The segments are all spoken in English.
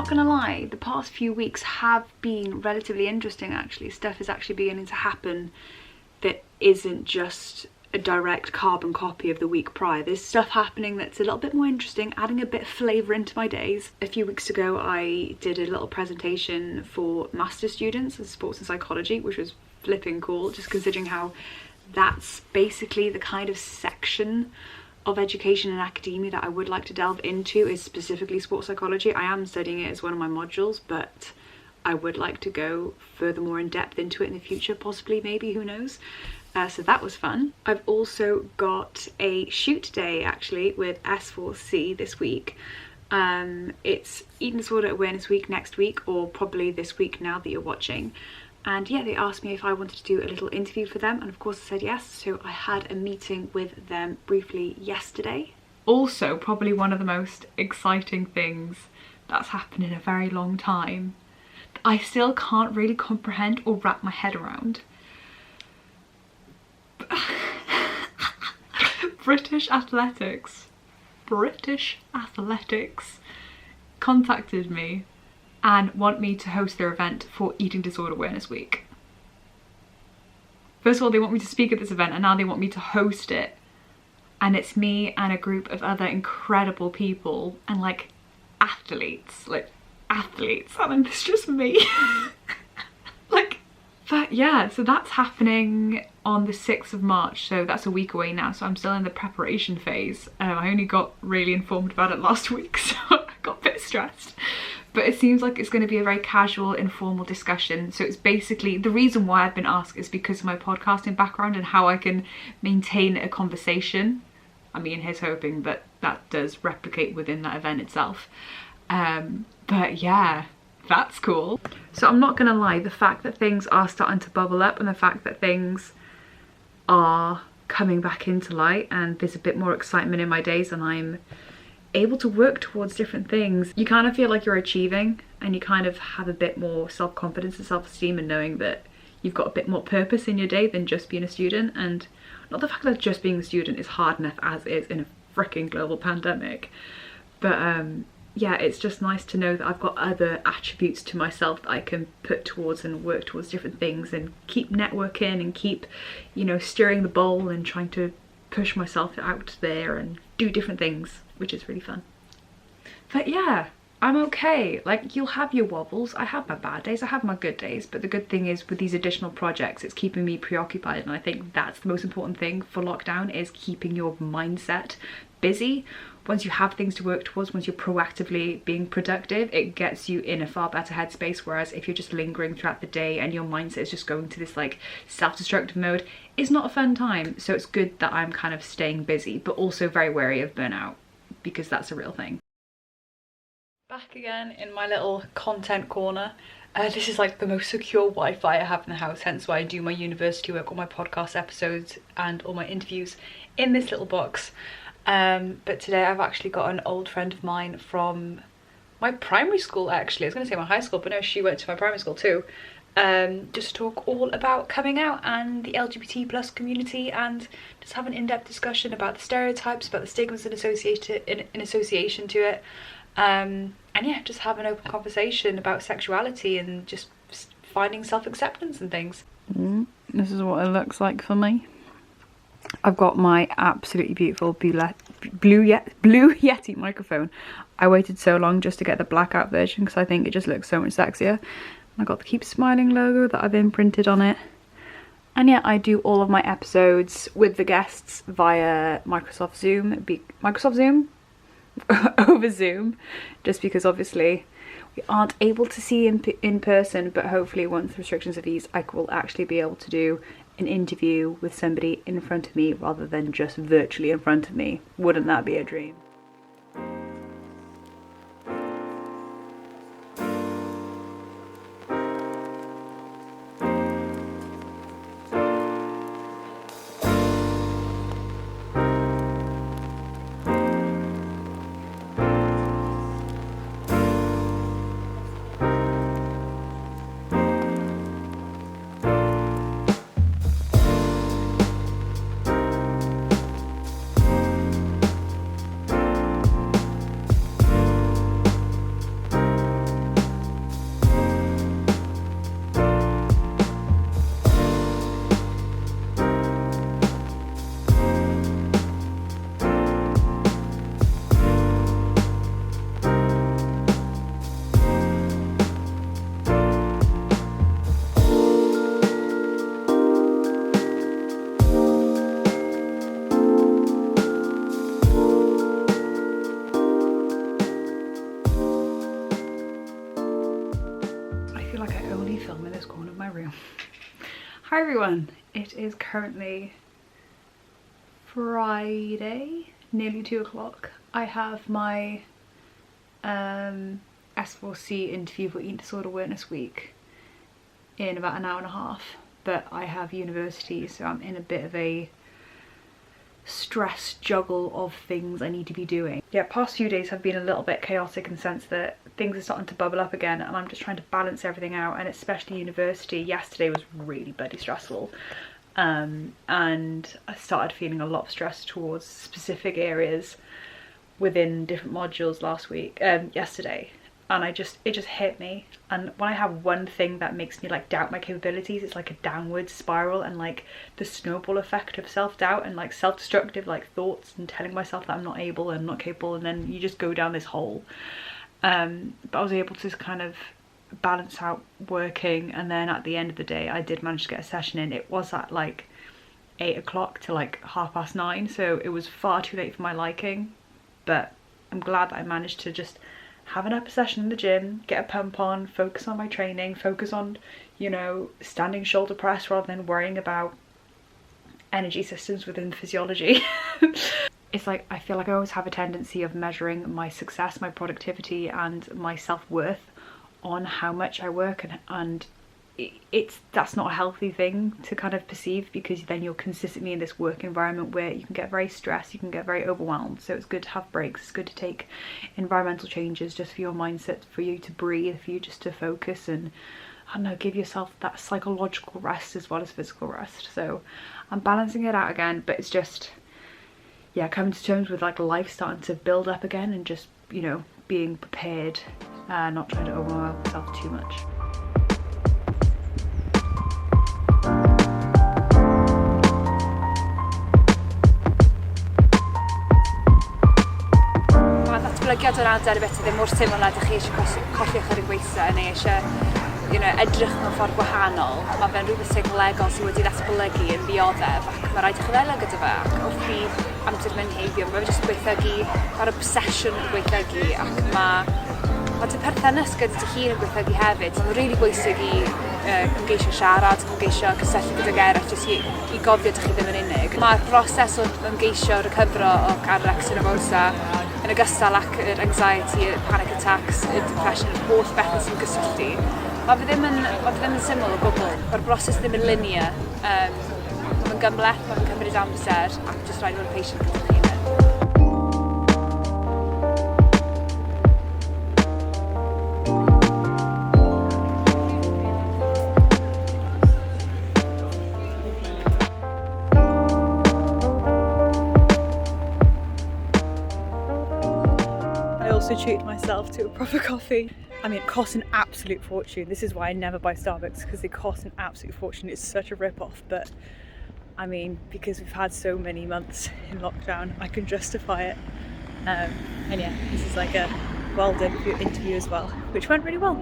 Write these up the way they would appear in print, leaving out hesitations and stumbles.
not gonna lie, the past few weeks have been relatively interesting actually. Stuff is actually beginning to happen that isn't just a direct carbon copy of the week prior. There's stuff happening that's a little bit more interesting, adding a bit of flavour into my days. A few weeks ago I did a little presentation for master's students in sports and psychology, which was flipping cool, just considering how that's basically the kind of section of education and academia that I would like to delve into, is specifically sports psychology. I am studying it as one of my modules, but I would like to go furthermore in depth into it in the future, possibly, maybe, who knows. So that was fun. I've also got a shoot day actually with S4C this week. It's Eating Disorder Awareness Week next week, or probably this week now that you're watching. And yeah, they asked me if I wanted to do a little interview for them, and of course I said yes. So I had a meeting with them briefly yesterday. Also, probably one of the most exciting things that's happened in a very long time, I still can't really comprehend or wrap my head around. British Athletics contacted me and want me to host their event for Eating Disorder Awareness Week. First of all, they want me to speak at this event, and now they want me to host it. And it's me and a group of other incredible people and like athletes, and it's just me. But yeah, so that's happening on the 6th of March, so that's a week away now, so I'm still in the preparation phase. I only got really informed about it last week, so I got a bit stressed. But it seems like it's going to be a very casual, informal discussion. So it's basically, the reason why I've been asked is because of my podcasting background and how I can maintain a conversation. I mean, here's hoping that that does replicate within that event itself. But yeah, that's cool. So I'm not gonna lie, the fact that things are starting to bubble up and the fact that things are coming back into light and there's a bit more excitement in my days and I'm able to work towards different things, you kind of feel like you're achieving, and you kind of have a bit more self-confidence and self-esteem and knowing that you've got a bit more purpose in your day than just being a student. And not the fact that just being a student is hard enough as is in a freaking global pandemic, but yeah, it's just nice to know that I've got other attributes to myself that I can put towards and work towards different things and keep networking and keep, you know, stirring the bowl and trying to push myself out there and do different things, which is really fun. But yeah, I'm okay. Like, you'll have your wobbles. I have my bad days, I have my good days, but the good thing is with these additional projects, it's keeping me preoccupied, and I think that's the most important thing for lockdown, is keeping your mindset busy. Once you have things to work towards, once you're proactively being productive, it gets you in a far better headspace. Whereas if you're just lingering throughout the day and your mindset is just going to this like self-destructive mode, it's not a fun time. So it's good that I'm kind of staying busy, but also very wary of burnout, because that's a real thing. Back again in my little content corner. This is like the most secure Wi-Fi I have in the house, hence why I do my university work, all my podcast episodes and all my interviews in this little box. But today I've actually got an old friend of mine from my primary school, actually. I was going to say my high school, but no, she went to my primary school too. Just to talk all about coming out and the LGBT plus community, and just have an in-depth discussion about the stereotypes, about the stigmas in association to it. And yeah, just have an open conversation about sexuality and just finding self-acceptance and things. This is what it looks like for me. I've got my absolutely beautiful Blue Yeti microphone. I waited so long just to get the blackout version because I think it just looks so much sexier. I got the Keep Smiling logo that I've imprinted on it. And yeah, I do all of my episodes with the guests via Microsoft Zoom over Zoom, just because obviously we aren't able to see in person, but hopefully once the restrictions are eased, I will actually be able to do an interview with somebody in front of me rather than just virtually in front of me. Wouldn't that be a dream? feel like I only film in this corner of my room. Hi everyone, it is currently Friday, nearly 2 o'clock. I have my S4C interview for Eating Disorder Awareness Week in about an hour and a half, but I have university, so I'm in a bit of a stress juggle of things I need to be doing. Yeah, past few days have been a little bit chaotic in the sense that things are starting to bubble up again, and I'm just trying to balance everything out, and especially university. Yesterday was really bloody stressful, and I started feeling a lot of stress towards specific areas within different modules yesterday, and it just hit me. And when I have one thing that makes me like doubt my capabilities, it's like a downward spiral, and like the snowball effect of self-doubt and like self-destructive like thoughts and telling myself that I'm not able and not capable, and then you just go down this hole. But I was able to kind of balance out working, and then at the end of the day I did manage to get a session in. It was at like 8 o'clock to like 9:30, so it was far too late for my liking, but I'm glad that I managed to just have an upper session in the gym, get a pump on, focus on my training, focus on, you know, standing shoulder press rather than worrying about energy systems within physiology. It's like, I feel like I always have a tendency of measuring my success, my productivity and my self-worth on how much I work, and that's not a healthy thing to kind of perceive, because then you're consistently in this work environment where you can get very stressed, you can get very overwhelmed. So it's good to have breaks, it's good to take environmental changes just for your mindset, for you to breathe, for you just to focus and, I don't know, give yourself that psychological rest as well as physical rest. So I'm balancing it out again, but it's just, yeah, coming to terms with like life starting to build up again, and just, you know, being prepared, not trying to overwhelm myself too much. Datblygiad o'r adar beth ddim wrth teimlo na ydych chi eisiau colli eich gweithio, neu eisiau, you know, edrych mewn ffordd gwahanol. Mae fe'n rhywbeth seicolegol sydd wedi datblygu yn ddioddef, ac mae rhaid i chi ddelo gyda fe, ac wrth i amser mewn heibio, mae fe jyst gweithiogi, mae'r obsesiwn yn gweithiogi, ac mae dy perthynas gyda dy hun yn gweithiogi hefyd. Mae'n rili bwysig i ymgeisio siarad, ymgeisio cysylltu gyda gerdd, jyst i gofio ydych chi ddim yn unig. Mae'r broses o ymgeisio recyfro o anorexia nervosa yn ogystal ac yr anxiety, y panic attacks, y depression, y holl bethau sy'n gysylltu. Mae fe ddim yn syml o gwbl. Mae'r broses ddim yn linear. Mae'n gymleth, mae'n cymryd amser, ac jyst rhaid fod yn patient gyda'r hunan. I also treated myself to a proper coffee. I mean, it costs an absolute fortune. This is why I never buy Starbucks, because they cost an absolute fortune. It's such a rip-off, but I mean, because we've had so many months in lockdown, I can justify it. And yeah, this is like a well-done interview as well, which went really well.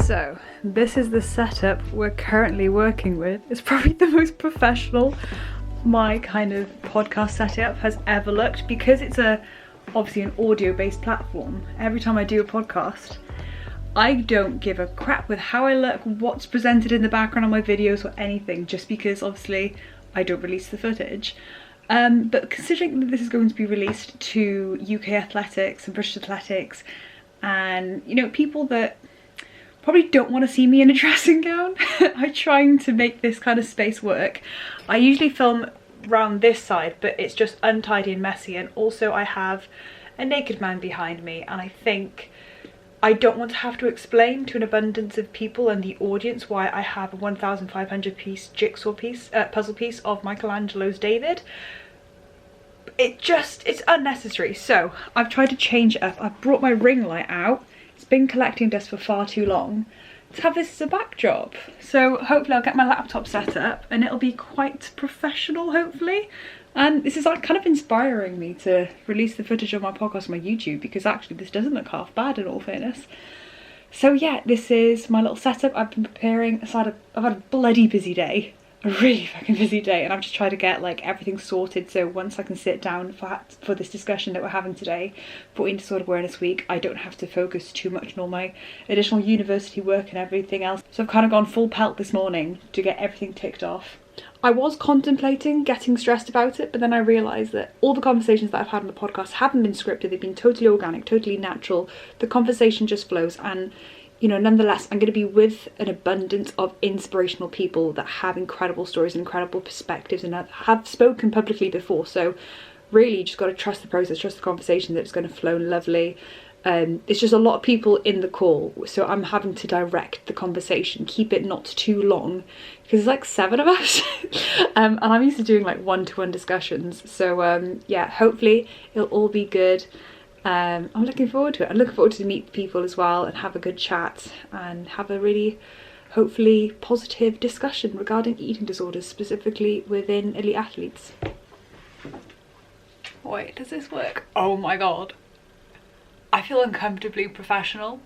So this is the setup we're currently working with. It's probably the most professional my kind of podcast setup has ever looked, because it's obviously an audio based platform. Every time I do a podcast, I don't give a crap with how I look, what's presented in the background on my videos or anything, just because obviously I don't release the footage. But considering that this is going to be released to UK athletics and British athletics, and you know, people that probably don't want to see me in a dressing gown. I'm trying to make this kind of space work. I usually film round this side, but it's just untidy and messy, and also I have a naked man behind me, and I think I don't want to have to explain to an abundance of people and the audience why I have a 1,500 piece jigsaw piece, puzzle piece of Michelangelo's David. It's unnecessary. So I've tried to change it up. I've brought my ring light out. It's been collecting dust for far too long to have this as a backdrop. So hopefully I'll get my laptop set up and it'll be quite professional, hopefully. And this is like kind of inspiring me to release the footage of my podcast on my YouTube, because actually this doesn't look half bad in all fairness. So yeah, this is my little setup. I've been preparing. I've had a bloody busy day. A really fucking busy day, and I'm just trying to get like everything sorted, so once I can sit down for this discussion that we're having today for Eating Disorder Awareness Week, I don't have to focus too much on all my additional university work and everything else. So I've kind of gone full pelt this morning to get everything ticked off. I was contemplating getting stressed about it, but then I realised that all the conversations that I've had on the podcast haven't been scripted. They've been totally organic, totally natural. The conversation just flows, and you know, nonetheless, I'm going to be with an abundance of inspirational people that have incredible stories and incredible perspectives and have spoken publicly before. So really, you just got to trust the process, trust the conversation, that it's going to flow lovely. It's just a lot of people in the call, so I'm having to direct the conversation, keep it not too long, because there's like 7 of us. And I'm used to doing like one-to-one discussions. So yeah, hopefully it'll all be good. I'm looking forward to it. I'm looking forward to meet people as well and have a good chat and have a really, hopefully, positive discussion regarding eating disorders, specifically within elite athletes. Wait, does this work? Oh my god. I feel uncomfortably professional.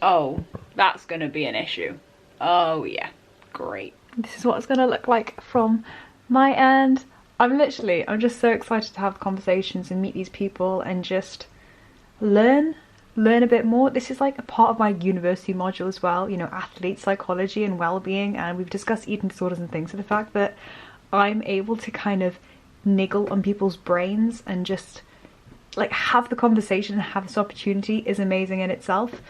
Oh, that's gonna be an issue. Oh yeah, great. This is what it's gonna look like from my end. I'm just so excited to have conversations and meet these people and just learn a bit more. This is like a part of my university module as well, you know, athlete psychology and well-being, and we've discussed eating disorders and things. So the fact that I'm able to kind of niggle on people's brains and just like have the conversation and have this opportunity is amazing in itself.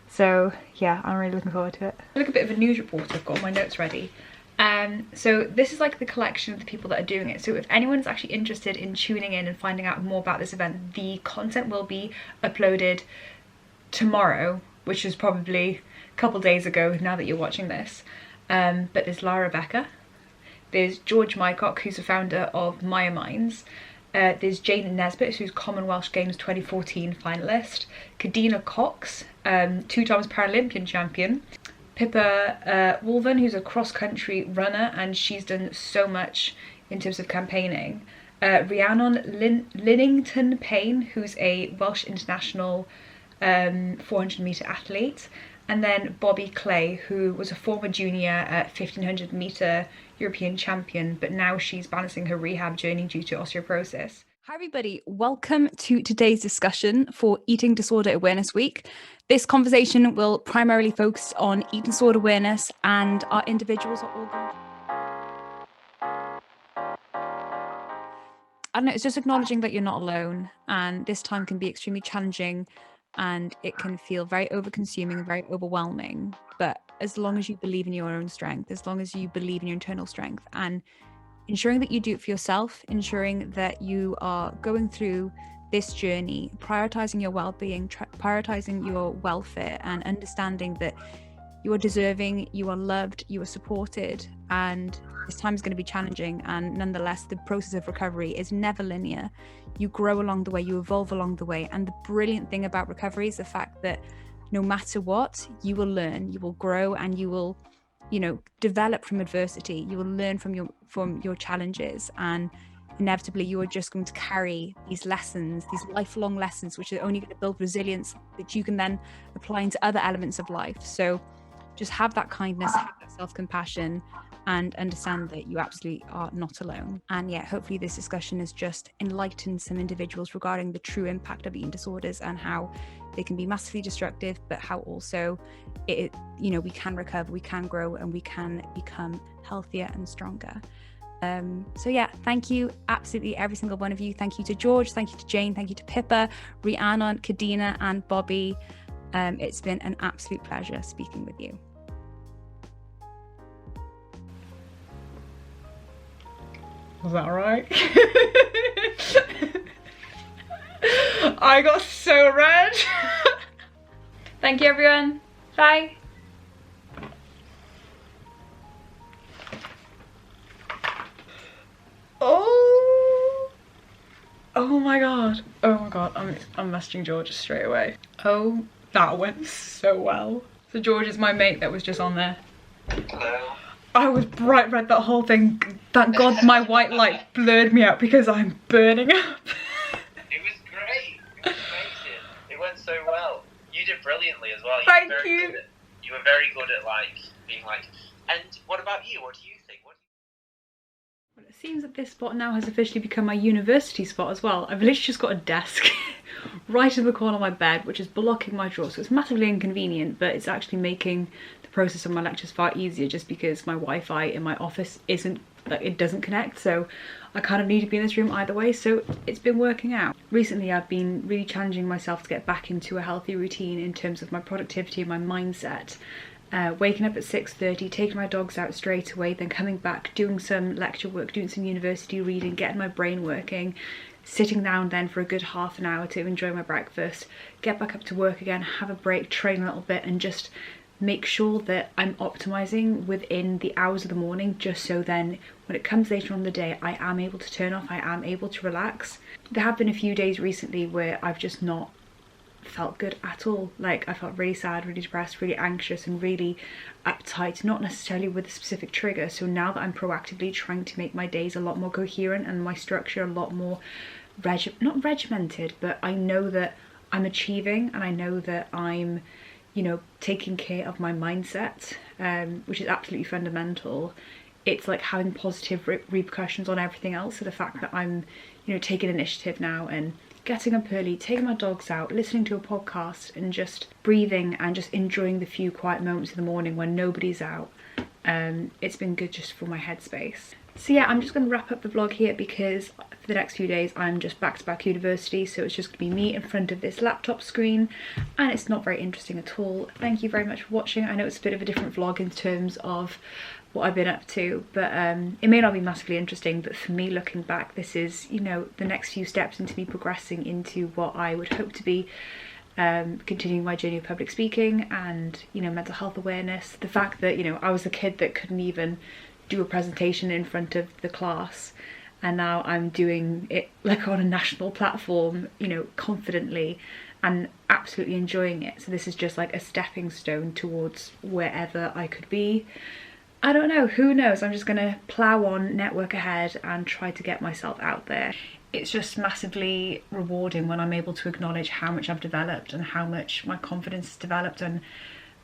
So yeah, I'm really looking forward to it. Like a bit of a news report. I've got all my notes ready. So this is like the collection of the people that are doing it. So if anyone's actually interested in tuning in and finding out more about this event, the content will be uploaded tomorrow, which is probably a couple days ago now that you're watching this. But there's Lara Becker, there's George Mycock, who's the founder of Maya Minds, there's Jane Nesbitt, who's Commonwealth Games 2014 finalist, Kadina Cox, 2 times Paralympian champion, Pippa Wolven, who's a cross-country runner, and she's done so much in terms of campaigning. Rhiannon Linnington Payne, who's a Welsh international 400 metre athlete. And then Bobby Clay, who was a former junior 1500 metre European champion, but now she's balancing her rehab journey due to osteoporosis. Hi everybody, welcome to today's discussion for Eating Disorder Awareness Week. This conversation will primarily focus on eating disorder awareness, and our individuals are all going I don't know, it's just acknowledging that you're not alone, and this time can be extremely challenging and it can feel very over-consuming and very overwhelming. But as long as you believe in your own strength, as long as you believe in your internal strength, and ensuring that you do it for yourself, ensuring that you are going through this journey, prioritizing your well-being, prioritizing your welfare, and understanding that you are deserving, you are loved, you are supported, and this time is going to be challenging, and nonetheless the process of recovery is never linear. You grow along the way, you evolve along the way, and the brilliant thing about recovery is the fact that no matter what, you will learn, you will grow, and you will, you know, develop from adversity. You will learn from your challenges, and inevitably you are just going to carry these lessons, these lifelong lessons, which are only going to build resilience that you can then apply into other elements of life. So just have that kindness, have that self-compassion, and understand that you absolutely are not alone. And yeah, hopefully this discussion has just enlightened some individuals regarding the true impact of eating disorders and how they can be massively destructive, but how also we can recover, we can grow, and we can become healthier and stronger. So yeah, thank you, absolutely every single one of you. Thank you to George, thank you to Jane, thank you to Pippa, Rhiannon, Kadina, and Bobby. It's been an absolute pleasure speaking with you. Was that right? I got so red. Thank you, everyone. Bye. Oh my god. Oh my god. I'm messaging George straight away. Oh, that went so well. So George is my mate that was just on there. Hello. I was bright red that whole thing. Thank god my white light blurred me out because I'm burning up. It was great. It was amazing. It went so well. You did brilliantly as well. Thank were you. You were very good at like being like, and what about you? What do you think? Well, it seems that this spot now has officially become my university spot as well. I've literally just got a desk right in the corner of my bed, which is blocking my drawer, so it's massively inconvenient, but it's actually making the process of my lectures far easier just because my Wi-Fi in my office isn't, like, it doesn't connect, so I kind of need to be in this room either way, so it's been working out. Recently I've been really challenging myself to get back into a healthy routine in terms of my productivity and my mindset. Waking up at 6:30, taking my dogs out straight away, then coming back, doing some lecture work, doing some university reading, getting my brain working, sitting down then for a good half an hour to enjoy my breakfast, get back up to work again, have a break, train a little bit, and just make sure that I'm optimizing within the hours of the morning, just so then when it comes later on in the day I am able to turn off, I am able to relax. There have been a few days recently where I've just not felt good at all. Like, I felt really sad, really depressed, really anxious, and really uptight, not necessarily with a specific trigger. So now that I'm proactively trying to make my days a lot more coherent and my structure a lot more not regimented, but I know that I'm achieving and I know that I'm, you know, taking care of my mindset, which is absolutely fundamental. It's like having positive repercussions on everything else. So the fact that I'm, you know, taking initiative now and getting up early, taking my dogs out, listening to a podcast, and just breathing and just enjoying the few quiet moments in the morning when nobody's out. It's been good just for my headspace. So yeah, I'm just going to wrap up the vlog here because for the next few days I'm just back-to-back university, so it's just going to be me in front of this laptop screen and it's not very interesting at all. Thank you very much for watching. I know it's a bit of a different vlog in terms of what I've been up to, but it may not be massively interesting, but for me looking back, this is, you know, the next few steps into me progressing into what I would hope to be continuing my journey of public speaking and, you know, mental health awareness. The fact that, you know, I was a kid that couldn't even do a presentation in front of the class, and now I'm doing it like on a national platform, you know, confidently and absolutely enjoying it. So this is just like a stepping stone towards wherever I could be. I don't know, who knows? I'm just gonna plow on, network ahead, and try to get myself out there. It's just massively rewarding when I'm able to acknowledge how much I've developed and how much my confidence has developed and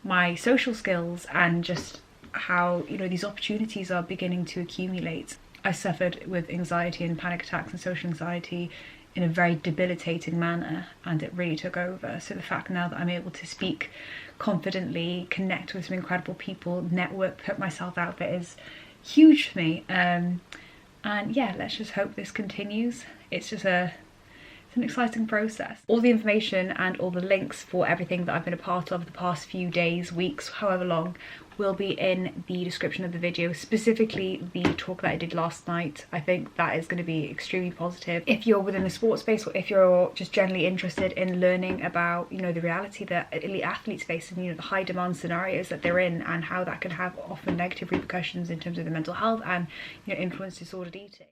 my social skills, and just how, you know, these opportunities are beginning to accumulate. I suffered with anxiety and panic attacks and social anxiety in a very debilitating manner, and it really took over. So the fact now that I'm able to speak confidently, connect with some incredible people, network, put myself out there is huge for me. And yeah, let's just hope this continues. It's an exciting process. All the information and all the links for everything that I've been a part of the past few days, weeks, however long, will be in the description of the video, specifically the talk that I did last night. I think that is going to be extremely positive. If you're within the sports space, or if you're just generally interested in learning about, you know, the reality that elite athletes face and, you know, the high demand scenarios that they're in and how that can have often negative repercussions in terms of their mental health and, you know, influence disordered eating.